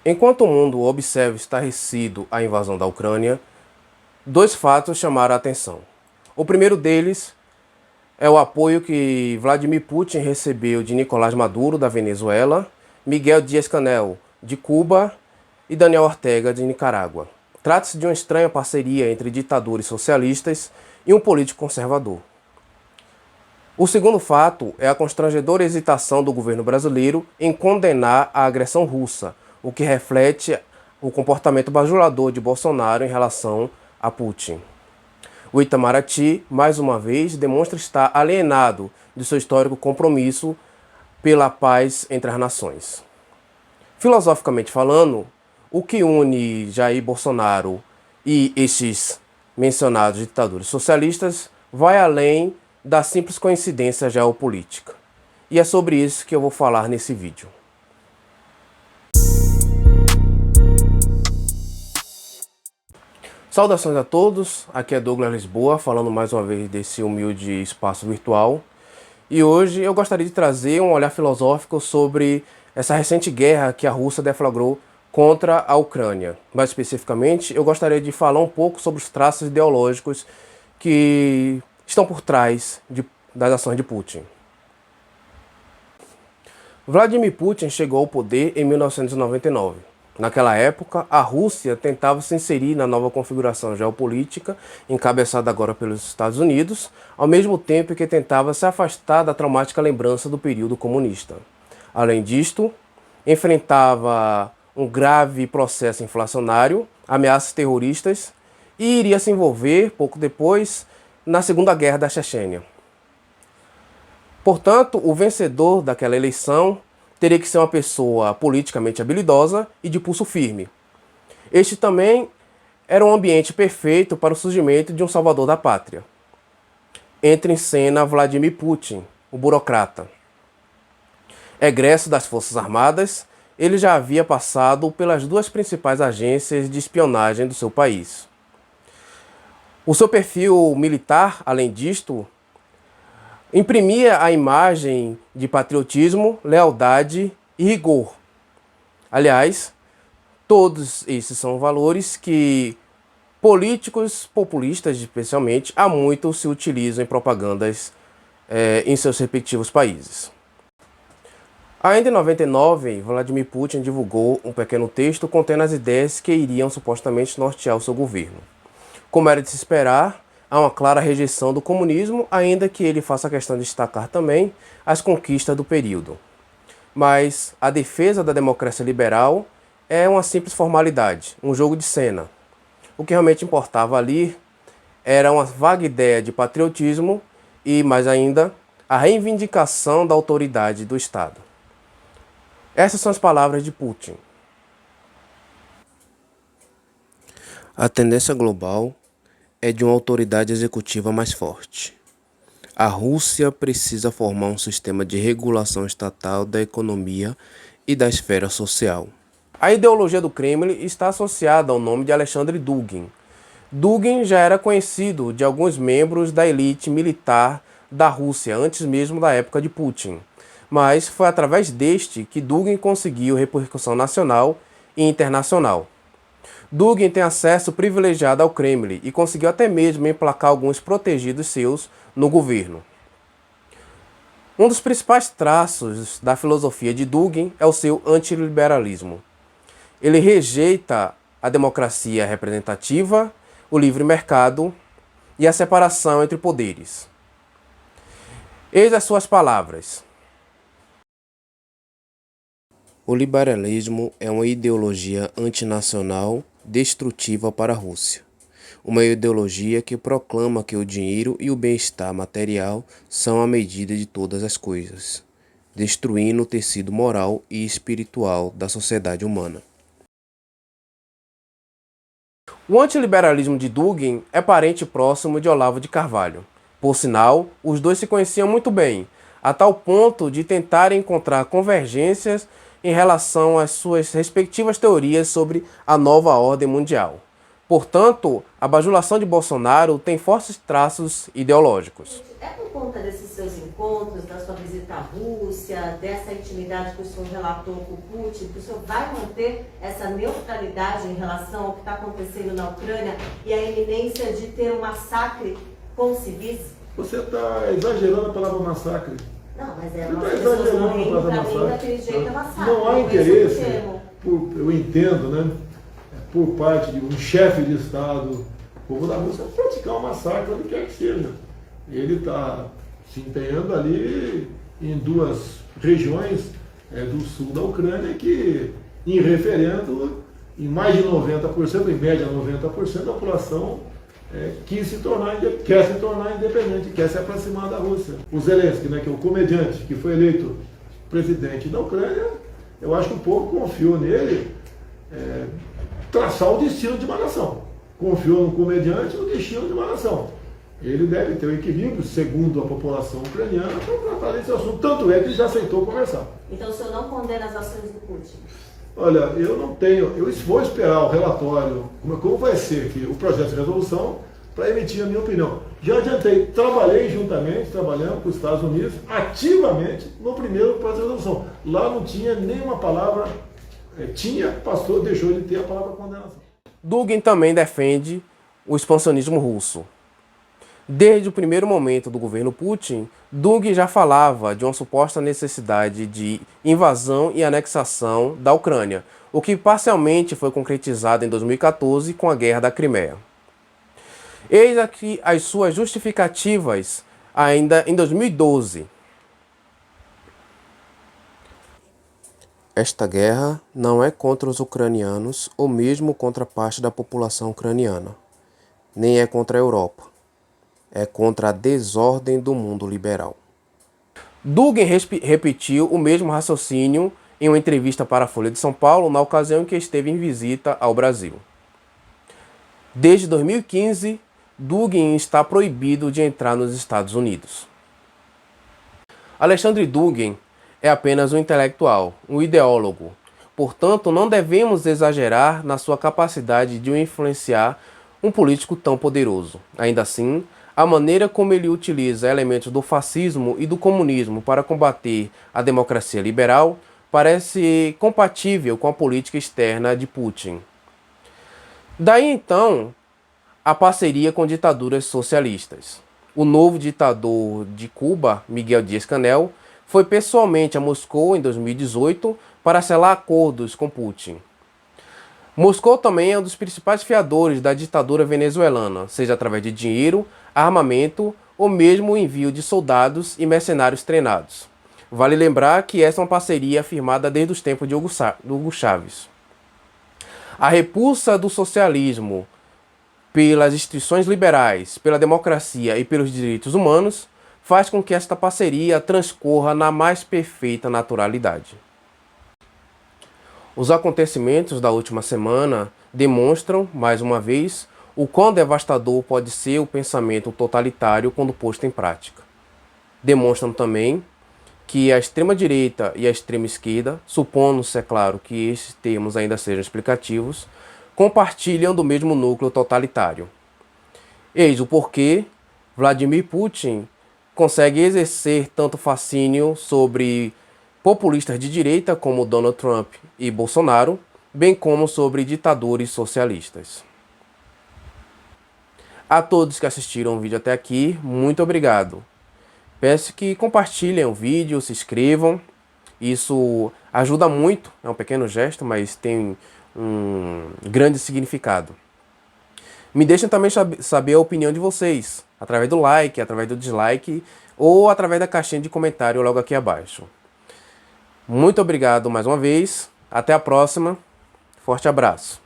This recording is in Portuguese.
Enquanto o mundo observa estarrecido a invasão da Ucrânia, dois fatos chamaram a atenção. O primeiro deles é o apoio que Vladimir Putin recebeu de Nicolás Maduro, da Venezuela, Miguel Díaz-Canel, de Cuba e Daniel Ortega, de Nicarágua. Trata-se de uma estranha parceria entre ditadores socialistas e um político conservador. O segundo fato é a constrangedora hesitação do governo brasileiro em condenar a agressão russa, o que reflete o comportamento bajulador de Bolsonaro em relação a Putin. O Itamaraty, mais uma vez, demonstra estar alienado de seu histórico compromisso pela paz entre as nações. Filosoficamente falando, o que une Jair Bolsonaro e estes mencionados ditadores socialistas vai além da simples coincidência geopolítica. E é sobre isso que eu vou falar nesse vídeo. Saudações a todos, aqui é Douglas Lisboa, falando mais uma vez desse humilde espaço virtual. E hoje eu gostaria de trazer um olhar filosófico sobre essa recente guerra que a Rússia deflagrou contra a Ucrânia. Mais especificamente, eu gostaria de falar um pouco sobre os traços ideológicos que estão por trás das ações de Putin. Vladimir Putin chegou ao poder em 1999. Naquela época, a Rússia tentava se inserir na nova configuração geopolítica, encabeçada agora pelos Estados Unidos, ao mesmo tempo que tentava se afastar da traumática lembrança do período comunista. Além disto, enfrentava um grave processo inflacionário, ameaças terroristas e iria se envolver, pouco depois, na Segunda Guerra da Chechênia. Portanto, o vencedor daquela eleição teria que ser uma pessoa politicamente habilidosa e de pulso firme. Este também era um ambiente perfeito para o surgimento de um salvador da pátria. Entra em cena Vladimir Putin, o burocrata. Egresso das Forças Armadas, ele já havia passado pelas duas principais agências de espionagem do seu país. O seu perfil militar, além disto, imprimia a imagem de patriotismo, lealdade e rigor. Aliás, todos esses são valores que políticos populistas, especialmente, há muito se utilizam em propagandas em seus respectivos países. Ainda em 99, Vladimir Putin divulgou um pequeno texto contendo as ideias que iriam supostamente nortear o seu governo. Como era de se esperar, há uma clara rejeição do comunismo, ainda que ele faça questão de destacar também as conquistas do período. Mas a defesa da democracia liberal é uma simples formalidade, um jogo de cena. O que realmente importava ali era uma vaga ideia de patriotismo e, mais ainda, a reivindicação da autoridade do Estado. Essas são as palavras de Putin. A tendência global é de uma autoridade executiva mais forte. A Rússia precisa formar um sistema de regulação estatal da economia e da esfera social. A ideologia do Kremlin está associada ao nome de Alexandre Dugin. Dugin já era conhecido de alguns membros da elite militar da Rússia, antes mesmo da época de Putin. Mas foi através deste que Dugin conseguiu repercussão nacional e internacional. Dugin tem acesso privilegiado ao Kremlin e conseguiu até mesmo emplacar alguns protegidos seus no governo. Um dos principais traços da filosofia de Dugin é o seu antiliberalismo. Ele rejeita a democracia representativa, o livre mercado e a separação entre poderes. Eis as suas palavras. O liberalismo é uma ideologia antinacional destrutiva para a Rússia. Uma ideologia que proclama que o dinheiro e o bem-estar material são a medida de todas as coisas, destruindo o tecido moral e espiritual da sociedade humana. O antiliberalismo de Dugin é parente próximo de Olavo de Carvalho. Por sinal, os dois se conheciam muito bem, a tal ponto de tentarem encontrar convergências em relação às suas respectivas teorias sobre a nova ordem mundial. Portanto, a bajulação de Bolsonaro tem fortes traços ideológicos. É por conta desses seus encontros, da sua visita à Rússia, dessa intimidade que o senhor relatou com o Putin, que o senhor vai manter essa neutralidade em relação ao que está acontecendo na Ucrânia e a iminência de ter um massacre com civis? Você está exagerando a palavra massacre. Não, mas é Você uma está pessoa exagerando a palavra mim, daquele jeito é massacre. Não há eu interesse, termo. eu entendo, né, por parte de um chefe de Estado como o da Rússia, praticar um massacre onde quer que seja. Ele está se empenhando ali em duas regiões do sul da Ucrânia que, em referendo, em mais de 90%, em média 90%, da população quer se tornar independente, quer se aproximar da Rússia. O Zelensky, né, que é o comediante que foi eleito presidente da Ucrânia, eu acho que o povo confiou nele traçar o destino de uma nação. Confiou no comediante o destino de uma nação. Ele deve ter o equilíbrio, segundo a população ucraniana, para tratar desse assunto. Tanto é que ele já aceitou conversar. Então o senhor não condena as ações do Putin? Olha, eu não tenho, eu vou esperar o relatório, como vai ser aqui, o projeto de resolução, para emitir a minha opinião. Já adiantei, trabalhamos com os Estados Unidos, ativamente, no primeiro projeto de resolução. Lá não tinha nenhuma palavra, passou, deixou de ter a palavra condenação. Dugin também defende o expansionismo russo. Desde o primeiro momento do governo Putin, Dugin já falava de uma suposta necessidade de invasão e anexação da Ucrânia, o que parcialmente foi concretizado em 2014 com a Guerra da Crimeia. Eis aqui as suas justificativas ainda em 2012. Esta guerra não é contra os ucranianos ou mesmo contra parte da população ucraniana, nem é contra a Europa. É contra a desordem do mundo liberal. Dugin repetiu o mesmo raciocínio em uma entrevista para a Folha de São Paulo na ocasião em que esteve em visita ao Brasil. Desde 2015, Dugin está proibido de entrar nos Estados Unidos. Alexandre Dugin é apenas um intelectual, um ideólogo. Portanto, não devemos exagerar na sua capacidade de influenciar um político tão poderoso. Ainda assim, a maneira como ele utiliza elementos do fascismo e do comunismo para combater a democracia liberal parece compatível com a política externa de Putin. Daí então, a parceria com ditaduras socialistas. O novo ditador de Cuba, Miguel Díaz-Canel, foi pessoalmente a Moscou em 2018 para selar acordos com Putin. Moscou também é um dos principais fiadores da ditadura venezuelana, seja através de dinheiro, armamento ou mesmo o envio de soldados e mercenários treinados. Vale lembrar que essa é uma parceria firmada desde os tempos de Hugo Chávez. A repulsa do socialismo pelas instituições liberais, pela democracia e pelos direitos humanos faz com que esta parceria transcorra na mais perfeita naturalidade. Os acontecimentos da última semana demonstram, mais uma vez, o quão devastador pode ser o pensamento totalitário quando posto em prática. Demonstram também que a extrema-direita e a extrema-esquerda, supondo-se, é claro, que esses termos ainda sejam explicativos, compartilham do mesmo núcleo totalitário. Eis o porquê Vladimir Putin consegue exercer tanto fascínio sobre populistas de direita como Donald Trump e Bolsonaro, bem como sobre ditadores socialistas. A todos que assistiram o vídeo até aqui, muito obrigado. Peço que compartilhem o vídeo, se inscrevam. Isso ajuda muito, é um pequeno gesto, mas tem um grande significado. Me deixem também saber a opinião de vocês, através do like, através do dislike ou através da caixinha de comentário logo aqui abaixo. Muito obrigado mais uma vez, até a próxima, forte abraço.